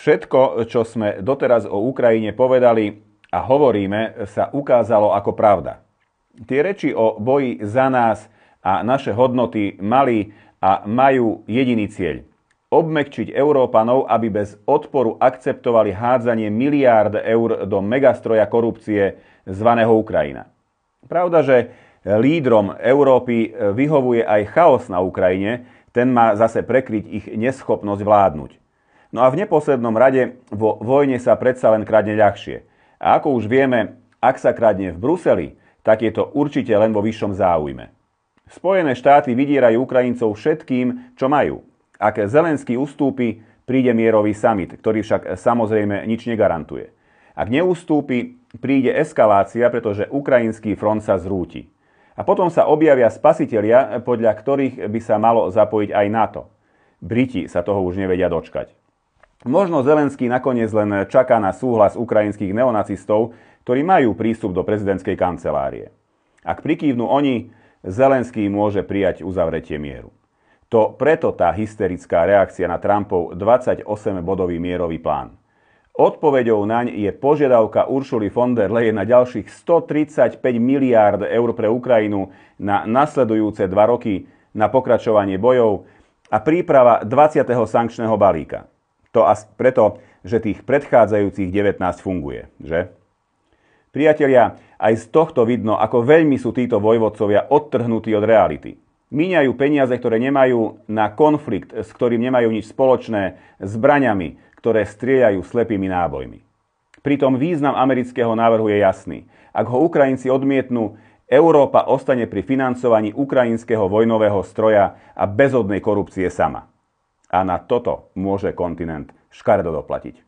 Všetko, čo sme doteraz o Ukrajine povedali a hovoríme, sa ukázalo ako pravda. Tie reči o boji za nás a naše hodnoty mali a majú jediný cieľ. Obmäkčiť Európanov, aby bez odporu akceptovali hádzanie miliárd eur do megastroja korupcie zvaného Ukrajina. Pravda, že lídrom Európy vyhovuje aj chaos na Ukrajine, ten má zase prekryť ich neschopnosť vládnuť. No a v neposlednom rade vo vojne sa predsa len kradne ľahšie. A ako už vieme, ak sa kradne v Bruseli, tak je to určite len vo vyššom záujme. Spojené štáty vydierajú Ukrajincov všetkým, čo majú. Ak Zelenský ustúpi, príde mierový summit, ktorý však samozrejme nič negarantuje. Ak neustúpi, príde eskalácia, pretože ukrajinský front sa zrúti. A potom sa objavia spasitelia, podľa ktorých by sa malo zapojiť aj NATO. Briti sa toho už nevedia dočkať. Možno Zelenský nakoniec len čaká na súhlas ukrajinských neonacistov, ktorí majú prístup do prezidentskej kancelárie. Ak prikývnú oni, Zelenský môže prijať uzavretie mieru. To preto tá hysterická reakcia na Trumpov 28-bodový mierový plán. Odpoveďou naň je požiadavka Uršuly von der Leyen na ďalších 135 miliárd eur pre Ukrajinu na nasledujúce 2 roky na pokračovanie bojov a príprava 20. sankčného balíka. To preto, že tých predchádzajúcich 19 funguje, že? Priatelia, aj z tohto vidno, ako veľmi sú títo vojvodcovia odtrhnutí od reality. Míňajú peniaze, ktoré nemajú, na konflikt, s ktorým nemajú nič spoločné, zbraňami, ktoré strieľajú slepými nábojmi. Pritom význam amerického návrhu je jasný. Ak ho Ukrajinci odmietnú, Európa ostane pri financovaní ukrajinského vojnového stroja a bezodnej korupcie sama. A na toto môže kontinent škaredo doplatiť.